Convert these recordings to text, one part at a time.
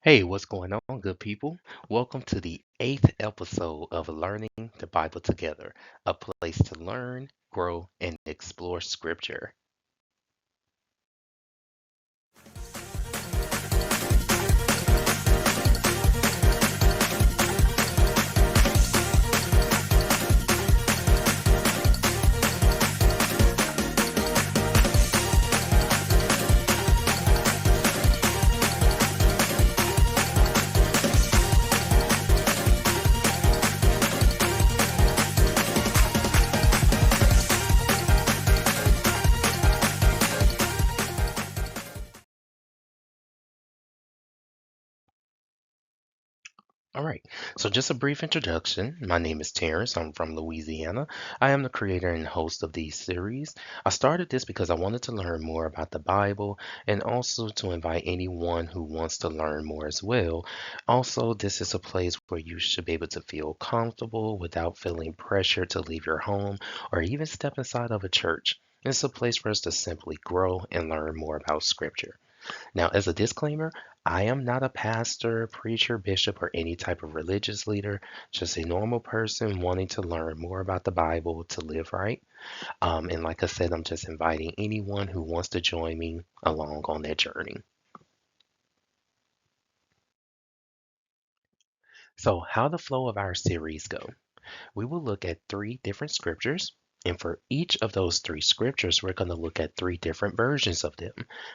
Hey, what's going on, good people? Welcome to the eighth episode of Learning the Bible Together, a place to learn, grow, and explore Scripture. All right, so just a brief introduction. My name is Terrence. I'm from Louisiana. I am the creator and host of these series. I started this because I wanted to learn more about the Bible and also to invite anyone who wants to learn more as well. Also, this is a place where you should be able to feel comfortable without feeling pressure to leave your home or even step inside of a church. It's a place for us to simply grow and learn more about Scripture. Now, as a disclaimer, I am not a pastor, preacher, bishop, or any type of religious leader, just a normal person wanting to learn more about the Bible to live right. And like I said, I'm just inviting anyone who wants to join me along on that journey. So, how the flow of our series go? We will look at three different scriptures. And for each of those three scriptures, we're going to look at three different versions of them.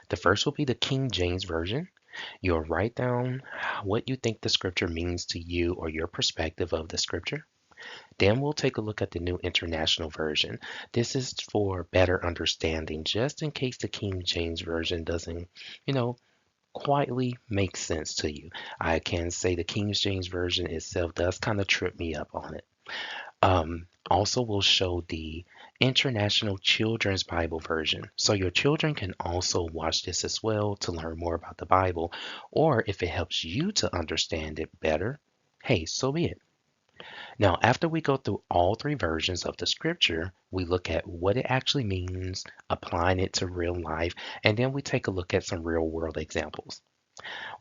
The first will be the King James Version. You'll write down what you think the scripture means to you or your perspective of the scripture. Then we'll take a look at the New International Version. This is for better understanding, just in case the King James Version doesn't, you know, quietly make sense to you. I can say the King James Version itself does kind of trip me up on it. Also, we'll show the International Children's Bible Version. So your children can also watch this as well to learn more about the Bible, or if it helps you to understand it better, hey, so be it. Now, after we go through all three versions of the scripture, we look at what it actually means, applying it to real life, and then we take a look at some real world examples.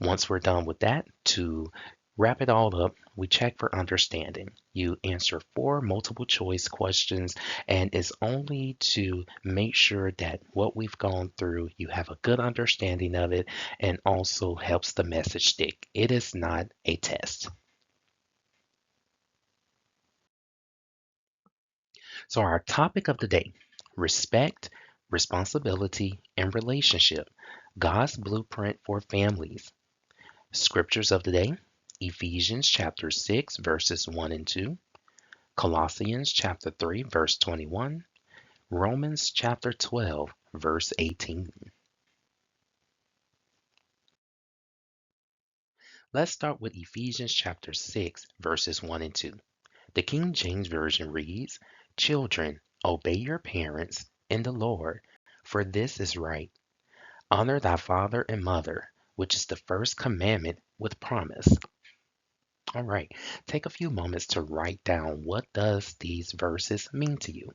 Once we're done with that, to wrap it all up, we check for understanding. You answer four multiple choice questions, and it's only to make sure that what we've gone through, you have a good understanding of it, and also helps the message stick. It is not a test. So, our topic of the day: respect, responsibility, and relationship. God's blueprint for families. Scriptures of the day: Ephesians chapter 6, verses 1 and 2, Colossians chapter 3, verse 21, Romans chapter 12, verse 18. Let's start with Ephesians chapter 6, verses 1 and 2. The King James Version reads, "Children, obey your parents in the Lord, for this is right. Honor thy father and mother, which is the first commandment with promise." All right, take a few moments to write down what does these verses mean to you.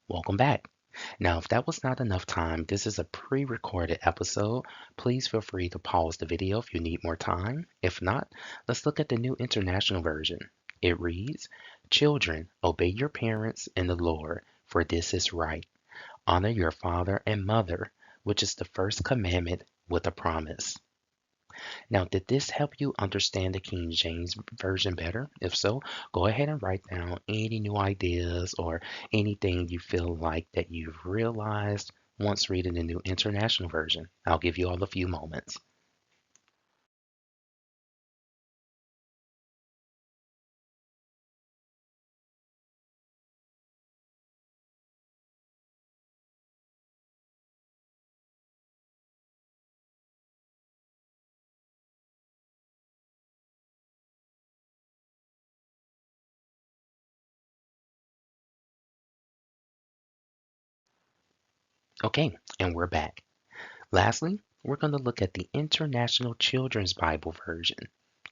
Welcome back. Now, if that was not enough time, this is a pre-recorded episode. Please feel free to pause the video if you need more time. If not, let's look at the New International Version. It reads, "Children, obey your parents in the Lord, for this is right. Honor your father and mother, which is the first commandment with a promise." Now, did this help you understand the King James Version better? If so, go ahead and write down any new ideas or anything you feel like that you've realized once reading the New International Version. I'll give you all a few moments. Okay, and we're back. Lastly, we're going to look at the International Children's Bible Version.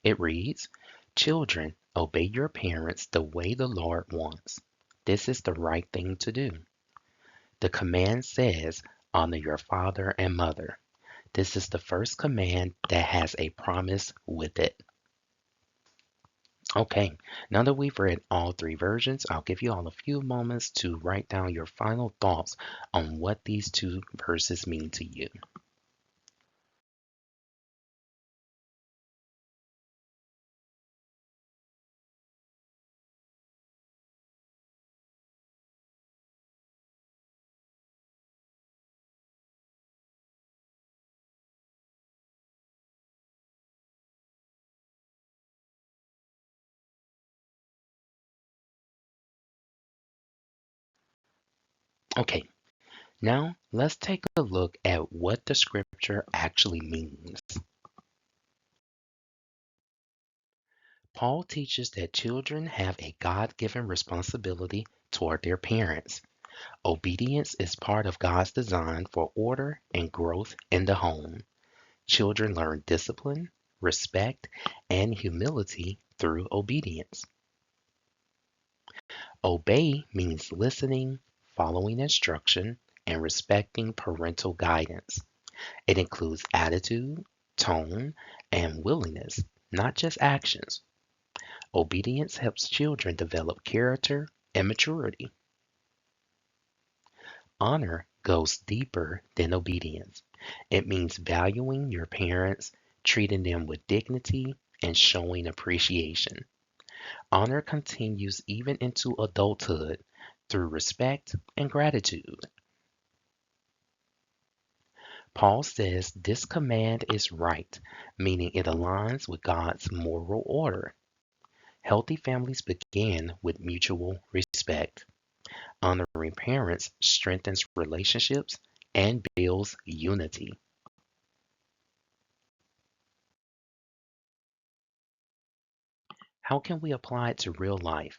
It reads, "Children, obey your parents the way the Lord wants. This is the right thing to do. The command says, honor your father and mother. This is the first command that has a promise with it." Okay, now that we've read all three versions, I'll give you all a few moments to write down your final thoughts on what these two verses mean to you. Okay, now let's take a look at what the scripture actually means. Paul teaches that children have a God-given responsibility toward their parents. Obedience is part of God's design for order and growth in the home. Children learn discipline, respect, and humility through obedience. Obey means listening, following instruction, and respecting parental guidance. It includes attitude, tone, and willingness, not just actions. Obedience helps children develop character and maturity. Honor goes deeper than obedience. It means valuing your parents, treating them with dignity, and showing appreciation. Honor continues even into adulthood through respect and gratitude. Paul says this command is right, meaning it aligns with God's moral order. Healthy families begin with mutual respect. Honoring parents strengthens relationships and builds unity. How can we apply it to real life?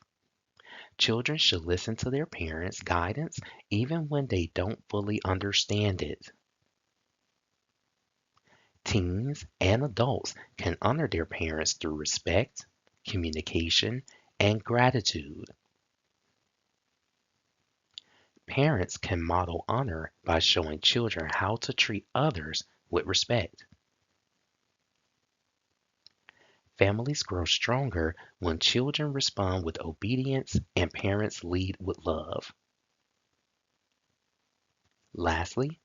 Children should listen to their parents' guidance even when they don't fully understand it. Teens and adults can honor their parents through respect, communication, and gratitude. Parents can model honor by showing children how to treat others with respect. Families grow stronger when children respond with obedience and parents lead with love. Lastly,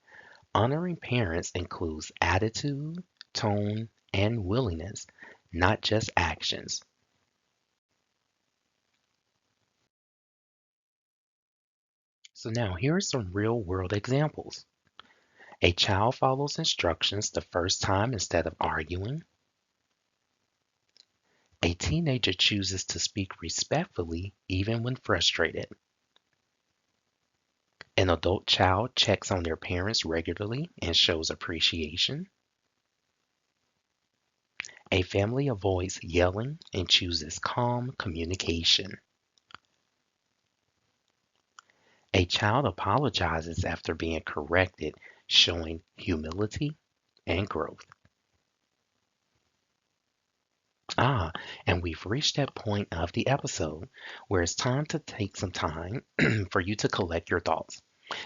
honoring parents includes attitude, tone, and willingness, not just actions. So now here are some real world examples. A child follows instructions the first time instead of arguing. A teenager chooses to speak respectfully even when frustrated. An adult child checks on their parents regularly and shows appreciation. A family avoids yelling and chooses calm communication. A child apologizes after being corrected, showing humility and growth. And we've reached that point of the episode where it's time to take some time for you to collect your thoughts.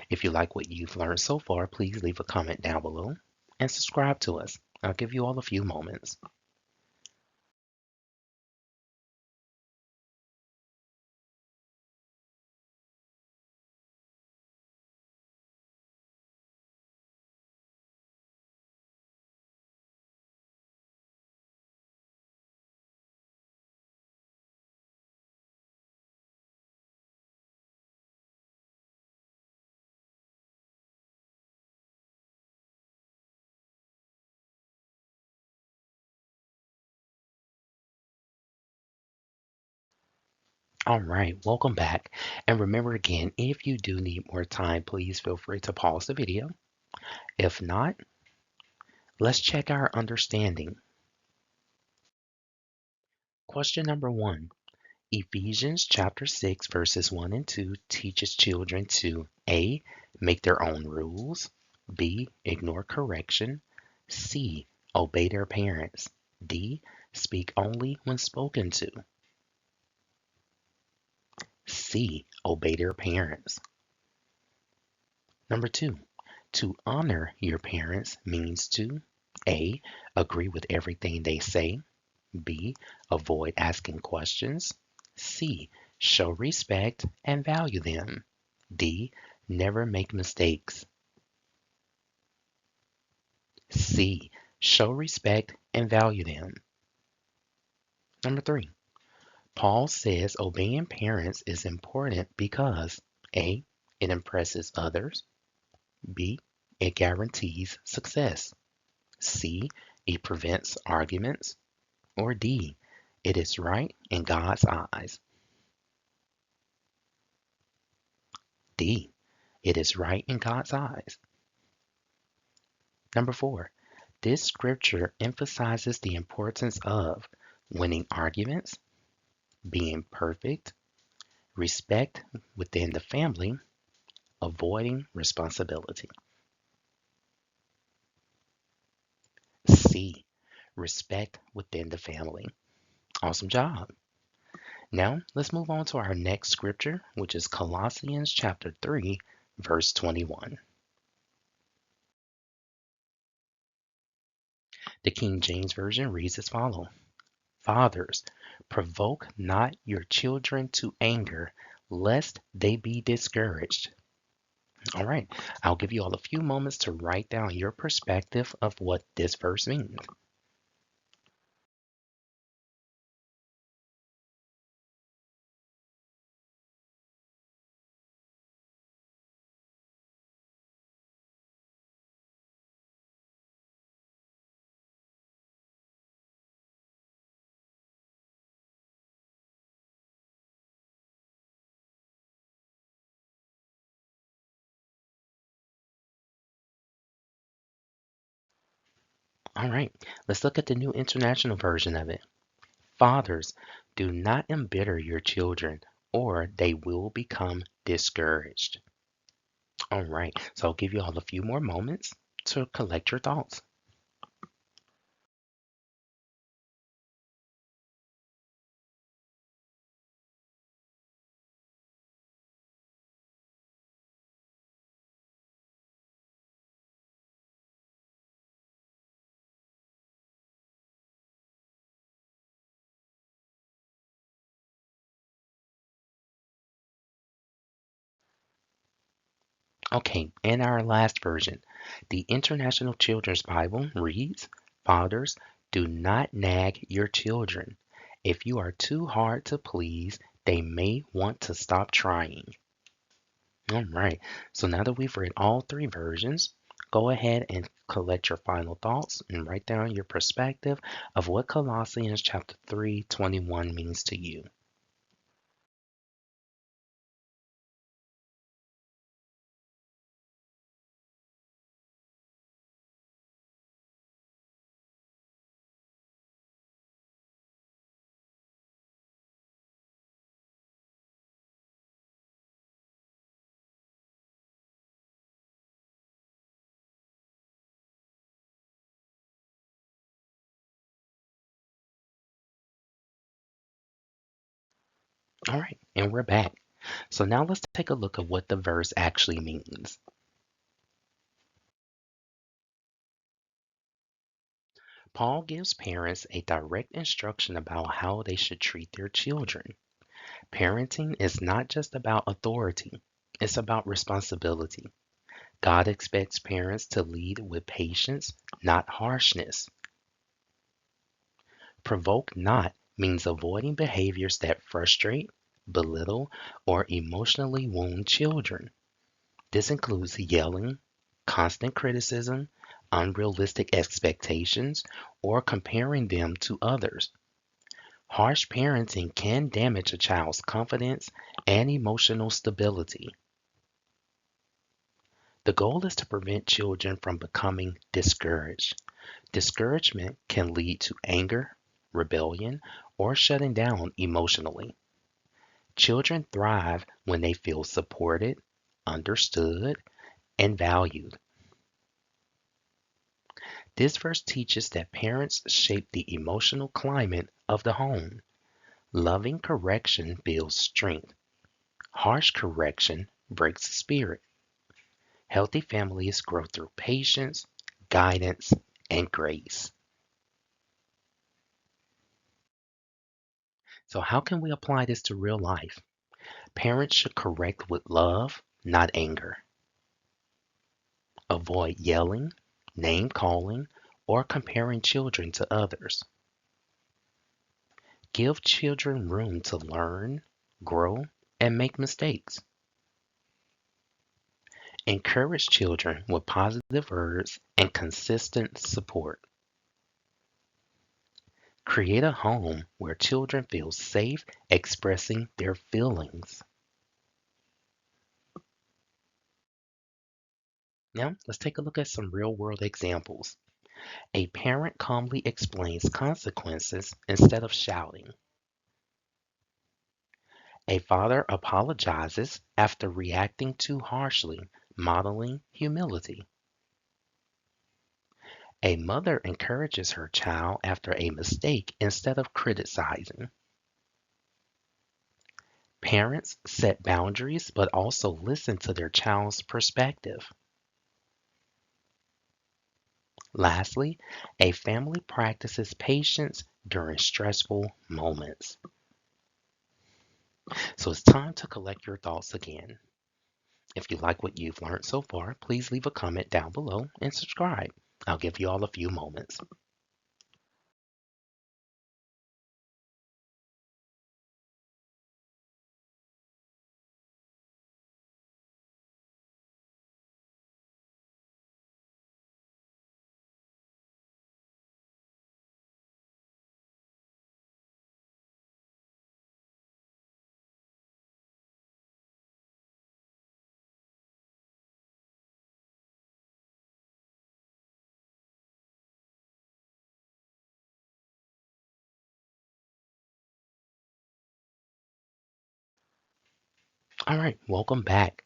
If you like what you've learned so far, please leave a comment down below and subscribe to us. I'll give you all a few moments. All right, welcome back. And remember again, if you do need more time, please feel free to pause the video. If not, let's check our understanding. Question number 1. Ephesians chapter 6 verses 1 and 2 teaches children to A. make their own rules. B, ignore correction. C, obey their parents. D, speak only when spoken to. C, obey their parents. Number 2, to honor your parents means to A, agree with everything they say. B, avoid asking questions. C, show respect and value them. D, never make mistakes. C, show respect and value them. Number 3, Paul says obeying parents is important because A, it impresses others. B, it guarantees success. C, it prevents arguments. Or D, it is right in God's eyes. D, it is right in God's eyes. Number 4, this scripture emphasizes the importance of winning arguments, being perfect, respect within the family, avoiding responsibility. C, respect within the family. Awesome job. Now, let's move on to our next scripture, which is Colossians chapter 3, verse 21. The King James Version reads as follows. Fathers, provoke not your children to anger, lest they be discouraged. All right, I'll give you all a few moments to write down your perspective of what this verse means. All right, let's look at the New International Version of it. Fathers, do not embitter your children, or they will become discouraged. All right, so I'll give you all a few more moments to collect your thoughts. Okay, in our last version, the International Children's Bible reads, Fathers, do not nag your children. If you are too hard to please, they may want to stop trying. All right, so now that we've read all three versions, go ahead and collect your final thoughts and write down your perspective of what Colossians chapter 3:21 means to you. All right, and we're back. So now let's take a look at what the verse actually means. Paul gives parents a direct instruction about how they should treat their children. Parenting is not just about authority, it's about responsibility. God expects parents to lead with patience, not harshness. Provoke not means avoiding behaviors that frustrate, belittle, or emotionally wound children. This includes yelling, constant criticism, unrealistic expectations, or comparing them to others. Harsh parenting can damage a child's confidence and emotional stability. The goal is to prevent children from becoming discouraged. Discouragement can lead to anger, rebellion, or shutting down emotionally. Children thrive when they feel supported, understood, and valued. This verse teaches that parents shape the emotional climate of the home. Loving correction builds strength. Harsh correction breaks the spirit. Healthy families grow through patience, guidance, and grace. So, how can we apply this to real life? Parents should correct with love, not anger. Avoid yelling, name calling, or comparing children to others. Give children room to learn, grow, and make mistakes. Encourage children with positive words and consistent support. Create a home where children feel safe expressing their feelings. Now, let's take a look at some real world examples. A parent calmly explains consequences instead of shouting. A father apologizes after reacting too harshly, modeling humility. A mother encourages her child after a mistake instead of criticizing. Parents set boundaries but also listen to their child's perspective. Lastly, a family practices patience during stressful moments. So it's time to collect your thoughts again. If you like what you've learned so far, please leave a comment down below and subscribe. I'll give you all a few moments. All right, welcome back.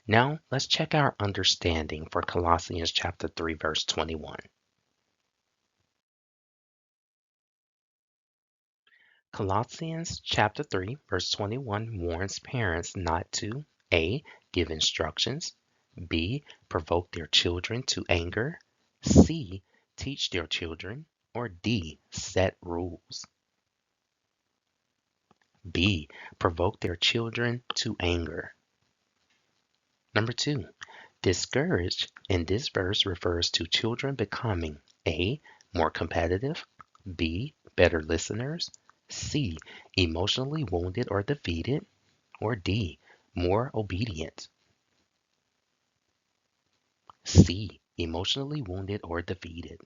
Now let's check our understanding for Colossians chapter 3, verse 21. Colossians chapter 3, verse 21 warns parents not to A. Give instructions, B. Provoke their children to anger, C. Teach their children, or D. Set rules. B. Provoke their children to anger. Number 2. Discourage in this verse refers to children becoming A. More competitive, B. Better listeners, C. Emotionally wounded or defeated, or D. More obedient. C. Emotionally wounded or defeated.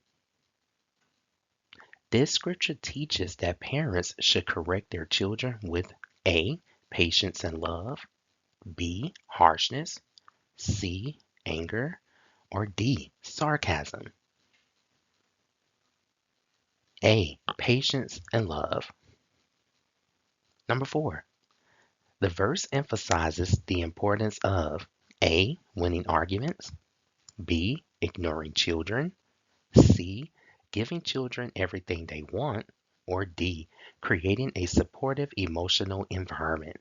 This scripture teaches that parents should correct their children with A. Patience and love, B. Harshness, C. Anger, or D. Sarcasm. A. Patience and love. Number 4. The verse emphasizes the importance of A. Winning arguments, B. Ignoring children, C. Giving children everything they want, or D. Creating a supportive emotional environment.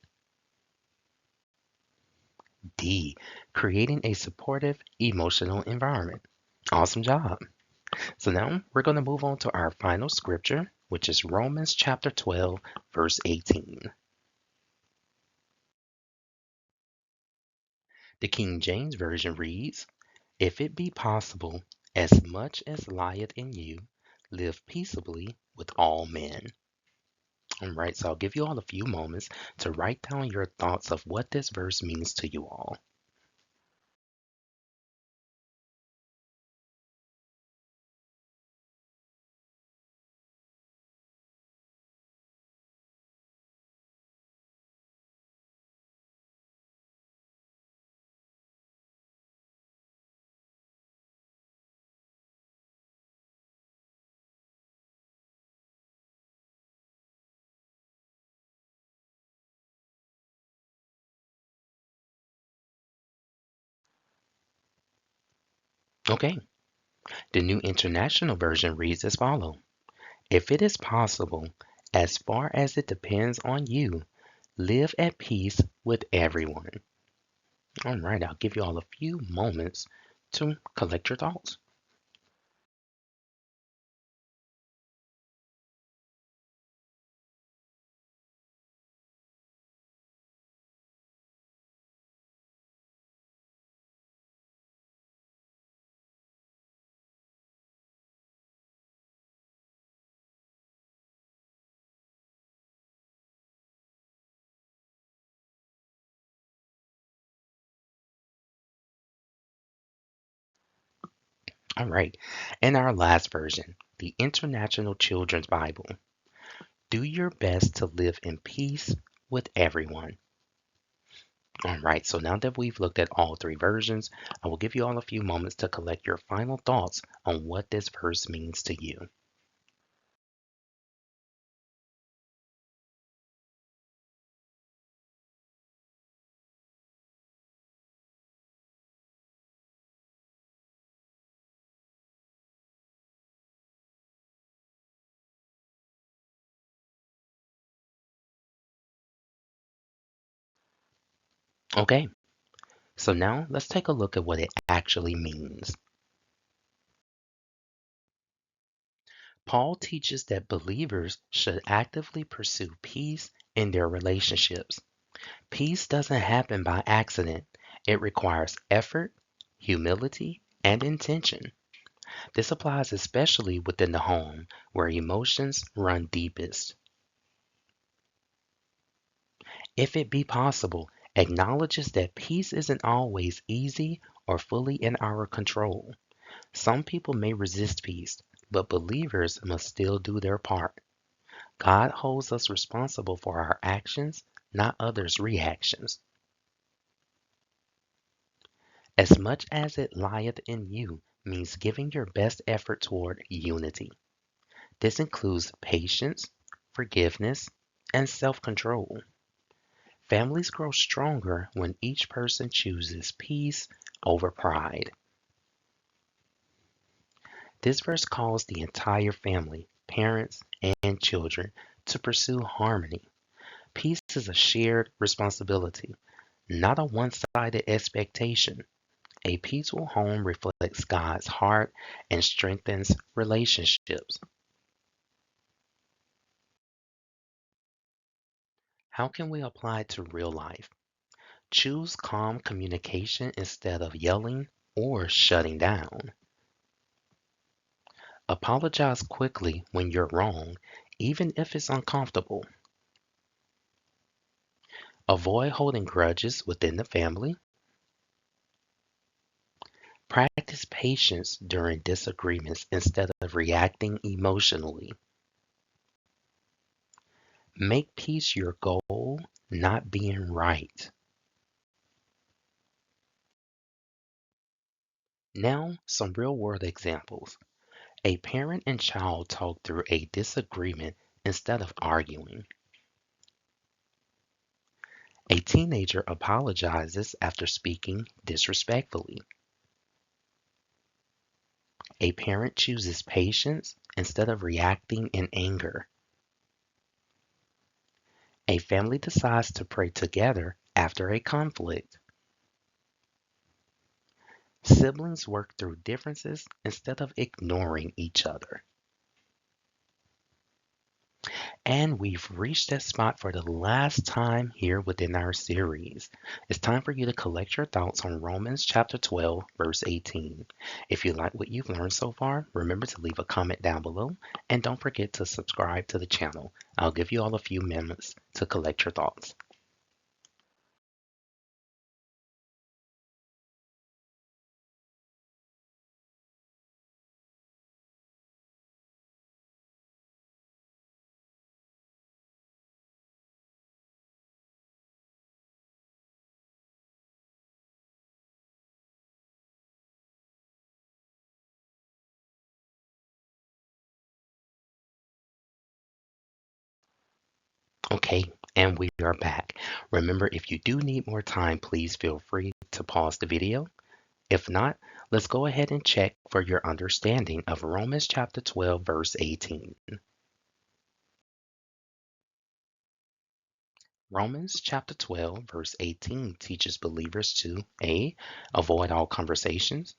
D. Creating a supportive emotional environment. Awesome job. So now we're going to move on to our final scripture, which is Romans chapter 12, verse 18. The King James Version reads, If it be possible, as much as lieth in you, live peaceably with all men. All right, so I'll give you all a few moments to write down your thoughts of what this verse means to you all. Okay, the New International Version reads as follows. If it is possible, as far as it depends on you, live at peace with everyone. All right, I'll give you all a few moments to collect your thoughts. All right, in our last version, the International Children's Bible, do your best to live in peace with everyone. All right, so now that we've looked at all three versions, I will give you all a few moments to collect your final thoughts on what this verse means to you. Okay, so now let's take a look at what it actually means. Paul teaches that believers should actively pursue peace in their relationships. Peace doesn't happen by accident. It requires effort, humility, and intention. This applies especially within the home, where emotions run deepest. If it be possible, acknowledges that peace isn't always easy or fully in our control. Some people may resist peace, but believers must still do their part. God holds us responsible for our actions, not others' reactions. As much as it lieth in you means giving your best effort toward unity. This includes patience, forgiveness, and self control. Families grow stronger when each person chooses peace over pride. This verse calls the entire family, parents and children, to pursue harmony. Peace is a shared responsibility, not a one sided expectation. A peaceful home reflects God's heart and strengthens relationships. How can we apply it to real life? Choose calm communication instead of yelling or shutting down. Apologize quickly when you're wrong, even if it's uncomfortable. Avoid holding grudges within the family. Practice patience during disagreements instead of reacting emotionally. Make peace your goal, not being right. Now, some real world examples. A parent and child talk through a disagreement instead of arguing. A teenager apologizes after speaking disrespectfully. A parent chooses patience instead of reacting in anger. A family decides to pray together after a conflict. Siblings work through differences instead of ignoring each other. And we've reached that spot for the last time here within our series. It's time for you to collect your thoughts on Romans chapter 12, verse 18. If you like what you've learned so far, remember to leave a comment down below and don't forget to subscribe to the channel. I'll give you all a few minutes to collect your thoughts. Okay, and we are back. Remember, if you do need more time, please feel free to pause the video If not, let's go ahead and check for your understanding of Romans chapter 12, verse 18. Romans chapter 12, verse 18 teaches believers to A. Avoid all conversations,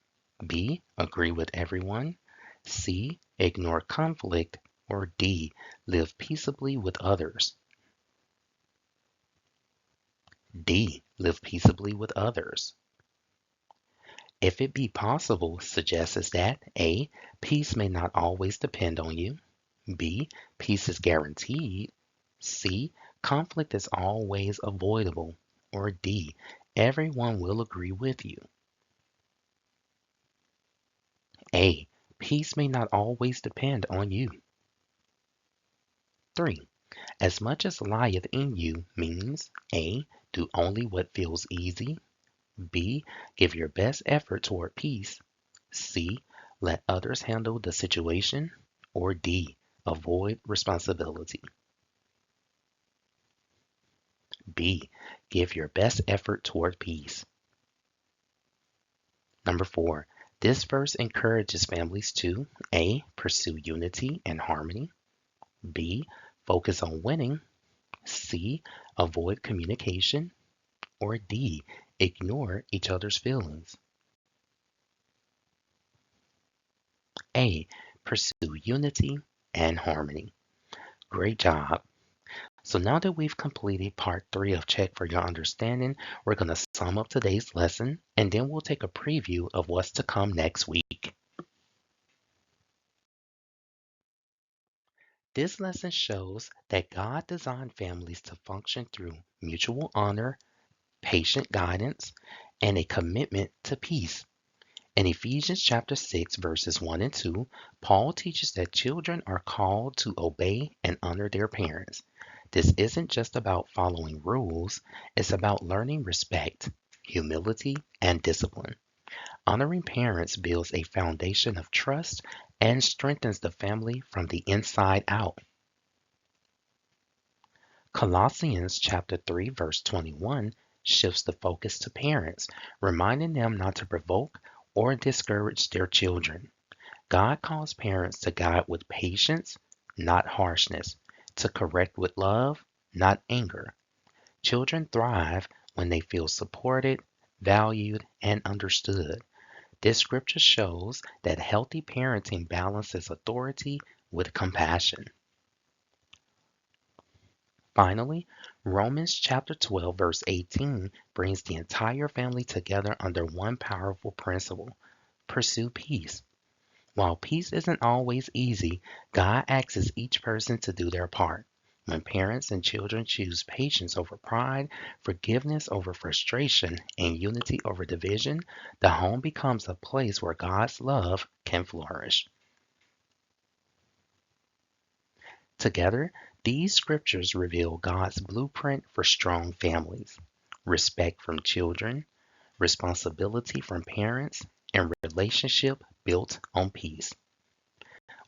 B. Agree with everyone, C. Ignore conflict, or D. Live peaceably with others. D. Live peaceably with others. If it be possible suggests that A. Peace may not always depend on you, B. Peace is guaranteed, C. Conflict is always avoidable, or D. Everyone will agree with you. A. Peace may not always depend on you. 3. As much as lieth in you means A. Do only what feels easy, B. Give your best effort toward peace, C. Let others handle the situation, or D. Avoid responsibility. B. Give your best effort toward peace. Number 4. This verse encourages families to A. Pursue unity and harmony, B. Focus on winning, C. Avoid communication, or D. Ignore each other's feelings. A. Pursue unity and harmony. Great job. So now that we've completed part 3 of Check for Your Understanding, we're going to sum up today's lesson, and then we'll take a preview of what's to come next week. This lesson shows that God designed families to function through mutual honor, patient guidance, and a commitment to peace. In Ephesians chapter 6, verses 1 and 2, Paul teaches that children are called to obey and honor their parents. This isn't just about following rules, it's about learning respect, humility, and discipline. Honoring parents builds a foundation of trust and strengthens the family from the inside out. Colossians chapter 3, verse 21 shifts the focus to parents, reminding them not to provoke or discourage their children. God calls parents to guide with patience, not harshness, to correct with love, not anger. Children thrive when they feel supported, valued, and understood. This scripture shows that healthy parenting balances authority with compassion. Finally, Romans chapter 12, verse 18 brings the entire family together under one powerful principle: pursue peace. While peace isn't always easy, God asks each person to do their part. When parents and children choose patience over pride, forgiveness over frustration, and unity over division, the home becomes a place where God's love can flourish. Together, these scriptures reveal God's blueprint for strong families: respect from children, responsibility from parents, and relationship built on peace.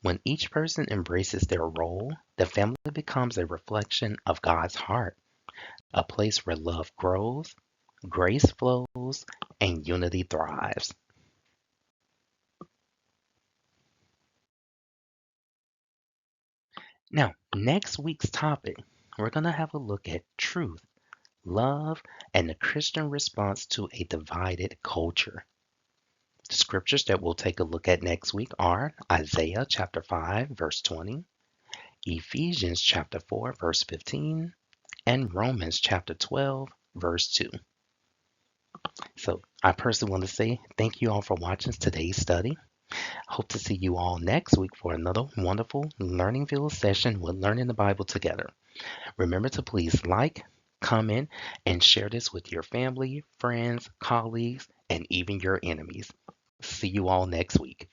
When each person embraces their role, the family becomes a reflection of God's heart, a place where love grows, grace flows, and unity thrives. Now, next week's topic, we're going to have a look at truth, love, and the Christian response to a divided culture. The scriptures that we'll take a look at next week are Isaiah chapter 5, verse 20, Ephesians chapter 4, verse 15, and Romans chapter 12, verse 2. So I personally want to say thank you all for watching today's study. Hope to see you all next week for another wonderful Learningville session with Learning the Bible together. Remember to please like, comment, and share this with your family, friends, colleagues, and even your enemies. See you all next week.